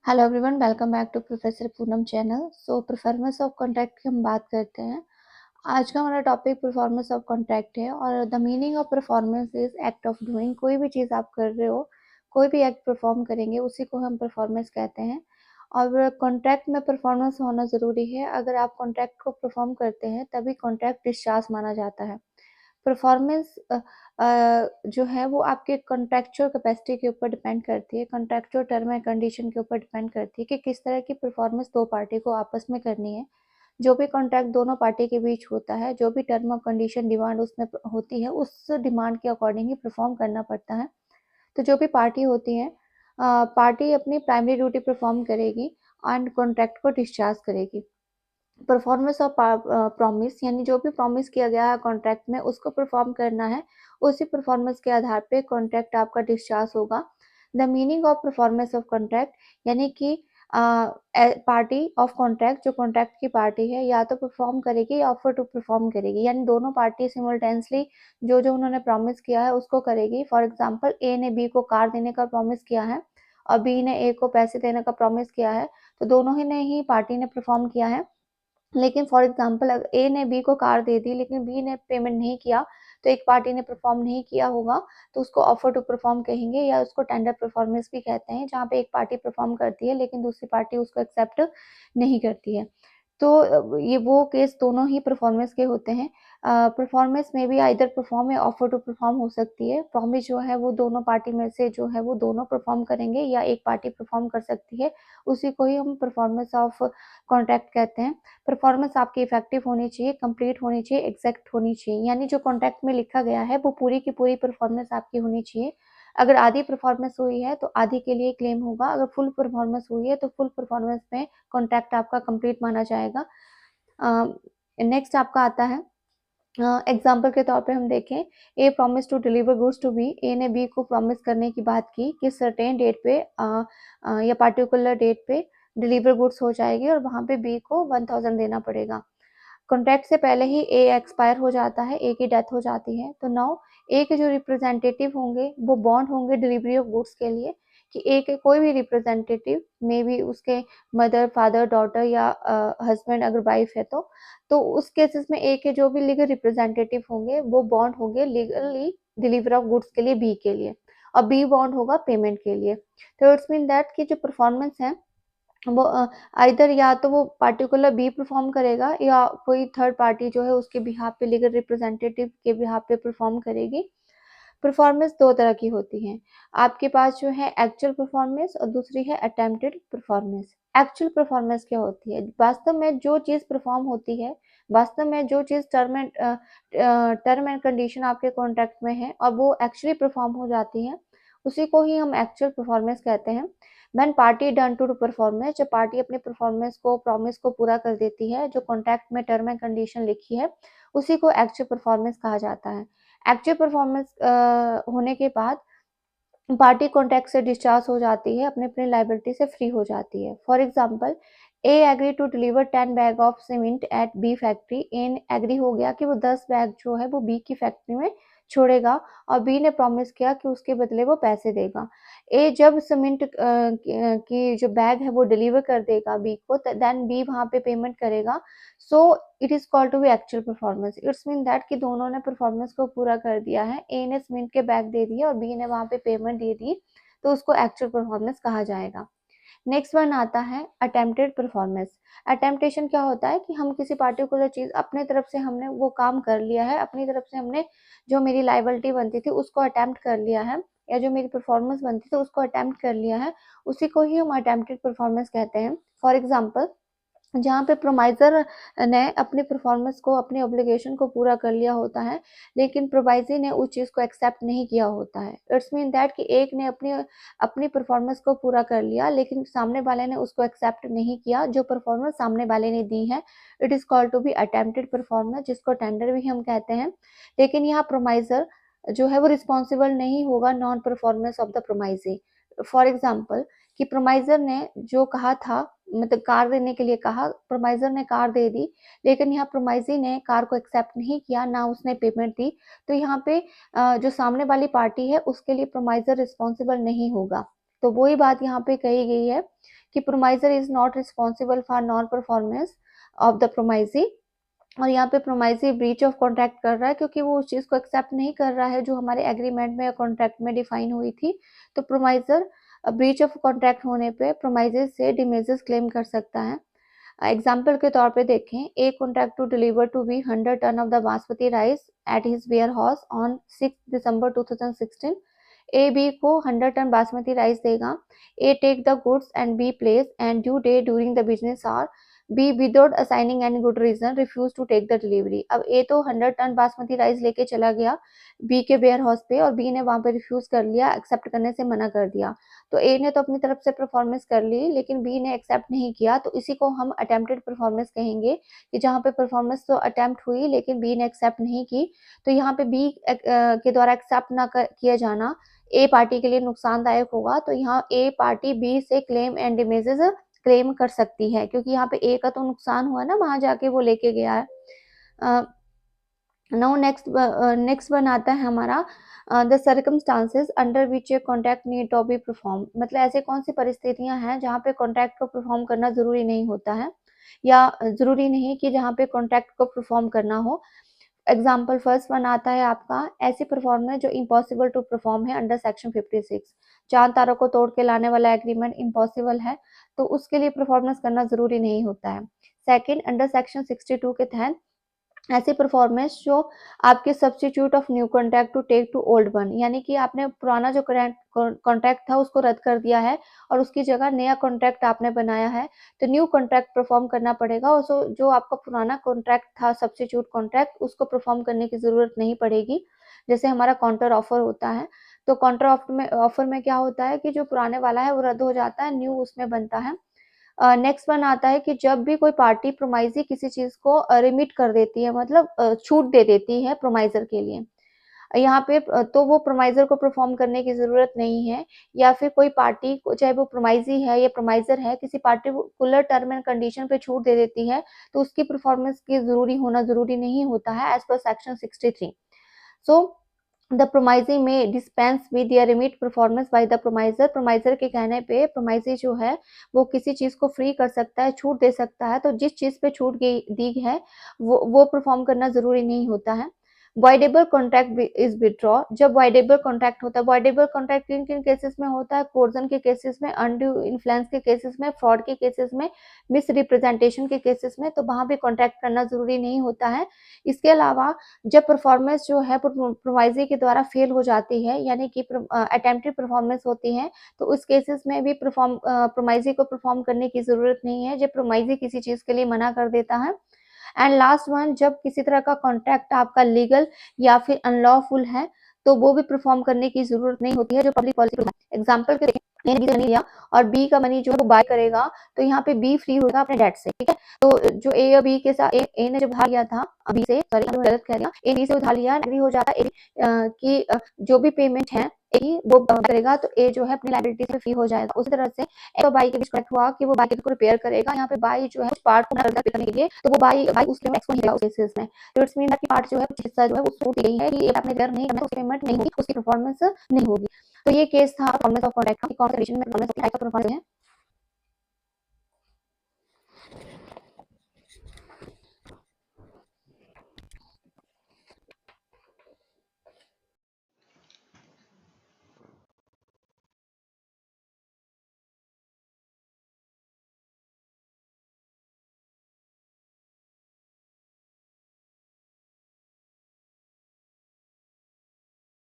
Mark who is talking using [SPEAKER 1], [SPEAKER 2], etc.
[SPEAKER 1] Hello everyone, welcome back to professor Poonam channel. Performance of contract की हम बात करते हैं। आज का हमारा टॉपिक परफॉर्मेंस ऑफ कॉन्ट्रैक्ट है और the meaning of performance is act of doing. कोई भी चीज़ आप कर रहे हो, कोई भी एक्ट परफॉर्म करेंगे, उसी को हम परफॉर्मेंस कहते हैं। और कॉन्ट्रैक्ट में परफॉर्मेंस होना ज़रूरी है। अगर आप कॉन्ट्रैक्ट को परफॉर्म करते हैं तभी कॉन्ट्रैक्ट डिस्चार्ज माना जाता है। परफॉर्मेंस जो है वो आपके कॉन्ट्रैक्चुअल कैपेसिटी के ऊपर डिपेंड करती है, कॉन्ट्रैक्चुअल टर्म एंड कंडीशन के ऊपर डिपेंड करती है कि किस तरह की परफॉर्मेंस दो पार्टी को आपस में करनी है। जो भी कॉन्ट्रैक्ट दोनों पार्टी के बीच होता है, जो भी टर्म और कंडीशन डिमांड उसमें होती है, उस डिमांड के अकॉर्डिंग ही परफॉर्म करना पड़ता है। तो जो भी पार्टी होती है, पार्टी अपनी प्राइमरी ड्यूटी परफॉर्म करेगी एंड कॉन्ट्रैक्ट को डिस्चार्ज करेगी। परफॉर्मेंस ऑफ प्रॉमिस यानी जो भी प्रॉमिस किया गया है कॉन्ट्रैक्ट में उसको परफॉर्म करना है। उसी परफॉर्मेंस के आधार पे कॉन्ट्रैक्ट आपका डिस्चार्ज होगा। The meaning of performance of contract यानी कि पार्टी ऑफ कॉन्ट्रैक्ट, जो कॉन्ट्रैक्ट की पार्टी है, या तो परफॉर्म करेगी या ऑफर टू परफॉर्म करेगी, यानी दोनों पार्टी सिमुलटेनियसली जो जो उन्होंने प्रॉमिस किया है उसको करेगी। फॉर एग्जांपल, ए ने बी को कार देने का प्रॉमिस किया है और बी ने ए को पैसे देने का प्रॉमिस किया है, तो दोनों ही ने ही पार्टी ने परफॉर्म किया है। लेकिन फॉर एग्जांपल, अगर ए ने बी को कार दे दी लेकिन बी ने पेमेंट नहीं किया, तो एक पार्टी ने परफॉर्म नहीं किया होगा, तो उसको ऑफर टू परफॉर्म कहेंगे या उसको टेंडर परफॉर्मेंस भी कहते हैं, जहाँ पे एक पार्टी परफॉर्म करती है लेकिन दूसरी पार्टी उसको एक्सेप्ट नहीं करती है। तो ये वो केस दोनों ही परफॉर्मेंस के होते हैं। परफॉर्मेंस में भी आइदर परफॉर्म या ऑफर टू परफॉर्म हो सकती है। प्रॉमिस जो है वो दोनों पार्टी में से जो है वो दोनों परफॉर्म करेंगे या एक पार्टी परफॉर्म कर सकती है, उसी को ही हम परफॉर्मेंस ऑफ कॉन्ट्रैक्ट कहते हैं। परफॉर्मेंस आपकी इफेक्टिव होनी चाहिए, कंप्लीट होनी चाहिए, एग्जैक्ट होनी चाहिए, यानी जो कॉन्ट्रैक्ट में लिखा गया है वो पूरी की पूरी परफॉर्मेंस आपकी होनी चाहिए। अगर आधी परफॉर्मेंस हुई है तो आधी के लिए क्लेम होगा, अगर फुल परफॉर्मेंस हुई है तो फुल परफॉर्मेंस में कॉन्ट्रैक्ट आपका कंप्लीट माना जाएगा। नेक्स्ट आपका आता है, एग्जाम्पल के तौर पे हम देखें, A promise to deliver goods to B. A ने बी को प्रॉमिस करने की बात की कि सर्टेन डेट पे या पर्टिकुलर डेट पे डिलीवर गुड्स हो जाएगी और वहाँ पे बी को 1000 देना पड़ेगा। कॉन्ट्रैक्ट से पहले ही ए एक्सपायर हो जाता है, ए की डेथ हो जाती है, तो नाउ ए के जो रिप्रेजेंटेटिव होंगे वो बॉन्ड होंगे डिलीवरी ऑफ गुड्स के लिए, कि ए के कोई भी रिप्रेजेंटेटिव, मे बी उसके मदर, फादर, डॉटर या हस्बैंड अगर वाइफ है तो उस केसेस में ए के जो भी लीगल रिप्रेजेंटेटिव होंगे वो बॉन्ड होंगे लीगली डिलीवर ऑफ गुड्स के लिए बी के लिए, और बी बॉन्ड होगा पेमेंट के लिए। तो इट्स मीन दैट कि जो परफॉर्मेंस है वो आइदर या तो वो पार्टिकुलर बी परफॉर्म करेगा या कोई थर्ड पार्टी जो है उसके बिहाफ पे, लीगल रिप्रेजेंटेटिव के बिहाफ पे परफॉर्म करेगी। परफॉर्मेंस दो तरह की होती है। आपके पास जो है एक्चुअल परफॉर्मेंस और दूसरी है अटेम्प्टेड परफॉर्मेंस। एक्चुअल परफॉर्मेंस क्या होती है? वास्तव में जो चीज़ परफॉर्म होती है, वास्तव में जो चीज़ टर्म एंड कंडीशन आपके कॉन्ट्रैक्ट में है और वो एक्चुअली परफॉर्म हो जाती है, उसी को ही हम एक्चुअल परफॉर्मेंस कहते हैं। When party done to performance, जब पार्टी अपने परफॉर्मेंस को, प्रॉमिस को पूरा कर देती है, जो कॉन्ट्रैक्ट में टर्म एंड कंडीशन लिखी है, उसी को एक्चुअल परफॉर्मेंस कहा जाता है। एक्चुअल परफॉर्मेंस होने के बाद पार्टी कॉन्ट्रैक्ट से डिस्चार्ज हो जाती है, अपने अपने लाइबिलिटी से फ्री हो जाती है। For example, A agree to deliver 10 bag of cement at B factory. A agree हो गया कि वो 10 बैग जो है वो बी की फैक्ट्री में छोड़ेगा और बी ने प्रॉमिस किया कि उसके बदले वो पैसे देगा। ए जब सीमेंट की जो बैग है वो डिलीवर कर देगा बी को, देन बी वहाँ पे पेमेंट करेगा। So it is called to be actual performance. It's mean that कि दोनों ने परफॉर्मेंस को पूरा कर दिया है। ए ने सीमेंट के बैग दे दिए और बी ने वहाँ पे पेमेंट दे दी, तो उसको एक्चुअल परफॉर्मेंस कहा जाएगा। नेक्स्ट वन आता है अटेम्प्टेड परफॉर्मेंस। अटेम्प्टेशन क्या होता है कि हम किसी पार्टिकुलर चीज अपने तरफ से हमने वो काम कर लिया है, अपनी तरफ से हमने जो मेरी लाइबिलिटी बनती थी उसको अटेम्प्ट कर लिया है, या जो मेरी परफॉर्मेंस बनती थी उसको अटेम्प्ट कर लिया है, उसी को ही हम अटेम्प्टेड परफॉर्मेंस कहते हैं। फॉर एग्जाम्पल, जहाँ पे प्रोमाइजर ने अपने परफॉर्मेंस को, अपने ऑब्लिगेशन को पूरा कर लिया होता है, लेकिन प्रोवाइजरी ने उस चीज़ को एक्सेप्ट नहीं किया होता है। इट्स मीन दैट कि एक ने अपनी अपनी परफॉर्मेंस को पूरा कर लिया लेकिन सामने वाले ने उसको एक्सेप्ट नहीं किया, जो परफॉर्मेंस सामने वाले ने दी है। It is called to be attempted performance, जिसको टेंडर भी हम कहते हैं। लेकिन यहाँ प्रोमाइजर जो है वो रिस्पॉन्सिबल नहीं होगा non performance of the promisee. For example, कि प्रोमाइजर ने जो कहा था, मतलब कार देने के लिए कहा, प्रोमाइजर ने कार दे दी, लेकिन यहाँ प्रोमाइजी ने कार को एक्सेप्ट नहीं किया, ना उसने पेमेंट दी, तो यहाँ पे जो सामने वाली पार्टी है उसके लिए प्रोमाइजर रिस्पॉन्सिबल नहीं होगा। तो वही बात यहाँ पे कही गई है कि promisor is not responsible for non performance of the promisee, और यहाँ पे प्रोमाइजी ब्रीच ऑफ कॉन्ट्रैक्ट कर रहा है क्योंकि वो उस चीज़ को एक्सेप्ट नहीं कर रहा है जो हमारे एग्रीमेंट में या कॉन्ट्रैक्ट में डिफाइन हुई थी। तो प्रोमाइजर ब्रीच ऑफ कॉन्ट्रैक्ट होने पे प्रोमाइजर से डिमेजेस क्लेम कर सकता है। एग्जाम्पल के तौर पे देखें, A contract to deliver to B 100 ton of the basmati rice at his warehouse on 6 December 2016। A B को 100 टन बासमती राइस देगा। A take the goods and B place and due day during the business hour. B without assigning any good reason refuse to take the delivery. अब A तो 100 ton basmati rice लेके चला गया B के ware house पे, और B ने वहां पे रिफ्यूज कर लिया, एक्सेप्ट करने से मना कर दिया। तो ए ने तो अपनी तरफ से परफॉर्मेंस कर ली लेकिन बी ने एक्सेप्ट नहीं किया, तो इसी को हम अटेम्प्टेड परफॉर्मेंस कहेंगे कि जहाँ पे परफॉर्मेंस तो अटेम्प्ट हुई लेकिन बी ने एक्सेप्ट नहीं की। तो यहाँ पे बी के द्वारा एक्सेप्ट ना किया जाना ए पार्टी के लिए नुकसानदायक होगा, तो यहाँ ए पार्टी बी से क्लेम एंड डिमेजेस क्लेम कर सकती है क्योंकि यहाँ पे ए का तो नुकसान हुआ ना, वहां जाके वो लेके गया है। नाउ नेक्स्ट वन आता है हमारा the circumstances under which a contract need to be perform. मतलब ऐसे कौन सी परिस्थितियां हैं जहाँ पे कॉन्ट्रैक्ट को परफॉर्म करना जरूरी नहीं होता है, या जरूरी नहीं कि जहाँ पे कॉन्ट्रैक्ट को परफॉर्म करना हो। एग्जाम्पल फर्स्ट वन आता है आपका, ऐसी परफॉर्मेंस जो इम्पॉसिबल टू परफॉर्म है अंडर सेक्शन 56। चांद तारों को तोड़ के लाने वाला एग्रीमेंट इम्पॉसिबल है, तो उसके लिए परफॉर्मेंस करना जरूरी नहीं होता है। सेकंड, अंडर सेक्शन 62 के तहत ऐसी परफॉर्मेंस जो आपके substitute of new contract to take to old one, यानी कि आपने पुराना जो कॉन्ट्रैक्ट था उसको रद्द कर दिया है और उसकी जगह नया कॉन्ट्रैक्ट आपने बनाया है, तो न्यू कॉन्ट्रैक्ट परफॉर्म करना पड़ेगा। और जो आपका पुराना कॉन्ट्रैक्ट था सब्स्टिट्यूट कॉन्ट्रैक्ट, उसको परफॉर्म करने की जरूरत नहीं पड़ेगी। जैसे हमारा काउंटर ऑफर होता है, तो काउंटर ऑफर में क्या होता है कि जो पुराने वाला है वो रद्द हो जाता है, न्यू उसमें बनता है। नेक्स्ट वन आता है कि जब भी कोई पार्टी प्रोमाइजी किसी चीज को रिमिट कर देती है, मतलब छूट दे देती है प्रोमाइजर के लिए, यहाँ पे तो वो प्रोमाइजर को परफॉर्म करने की जरूरत नहीं है। या फिर कोई पार्टी को, चाहे वो प्रोमाइजी है या प्रोमाइजर है, किसी पार्टी को कुलर टर्म एंड कंडीशन पे छूट दे देती है, तो उसकी परफॉर्मेंस की जरूरी नहीं होता है as per section 63। So the प्रोमाइजी में डिस्पेंस विद या रिमिट परफॉर्मेंस बाय द प्रोमाइजर। प्रोमाइजर के कहने पे प्रोमाइजी जो है वो किसी चीज को फ्री कर सकता है, छूट दे सकता है, तो जिस चीज पे छूट दी है वो परफॉर्म करना जरूरी नहीं होता है। Voidable contract is withdraw. जब वॉइडेबल कॉन्ट्रैक्ट होता है, वॉइडेबल कॉन्ट्रैक्ट किन किन केसेस में होता है? कोर्जन के केसेस में, अनड्यू इन्फ्लुएंस के केसेस में, फ्रॉड के केसेस में, मिस रिप्रेजेंटेशन के केसेस में, तो वहां भी कॉन्ट्रैक्ट करना जरूरी नहीं होता है। इसके अलावा जब परफॉर्मेंस जो है प्रोमाइजी के द्वारा फेल हो जाती है, यानी कि अटेम्प्टेड परफॉर्मेंस होती है, तो उस केसेस में भी प्रोमाइजी को परफॉर्म करने की जरूरत नहीं है जब प्रोमाइजी किसी चीज के लिए मना कर देता है। एंड लास्ट वन, जब किसी तरह का कॉन्ट्रैक्ट आपका लीगल या फिर अनलॉफुल है, तो वो भी परफॉर्म करने की जरूरत नहीं होती है जो पब्लिक पॉलिसी। एग्जाम्पल के ए ने बी से मनी लिया और बी का मनी जो है वो बाय करेगा, तो यहाँ पे बी फ्री होगा अपने डेट से, ठीक है। तो जो ए या बी के साथ ए ने जब उधार लिया था बी से, सॉरी मैं गलत कह रही हूँ, ए बी से उधार लिया, एग्री हो जाता है कि जो भी पेमेंट है ए वो करेगा, तो ए जो है अपनी लायबिलिटी से फ्री हो जाएगा। उसी तरह से ए और बाई के बीच कनेक्ट हुआ कि वो बाई को रिपेयर करेगा, यहाँ पे बाई जो है कुछ पार्ट को रिपेयर करने के लिए, तो वो बाई उसके एक्स को नहीं देगा उस केसेस में। तो इट्स मीन कि पार्ट जो है कुछ हिस्सा जो है वो छूट गई है कि आपने रिपेयर नहीं करना, उसकी पेमेंट नहीं होगी, उसकी परफॉर्मेंस नहीं होगी। तो ये केस था परफॉर्मेंस ऑफ कॉन्ट्रैक्ट का, कौन सा कंडीशन में परफॉर्मेंस ऑफ परफॉर्मेंस है।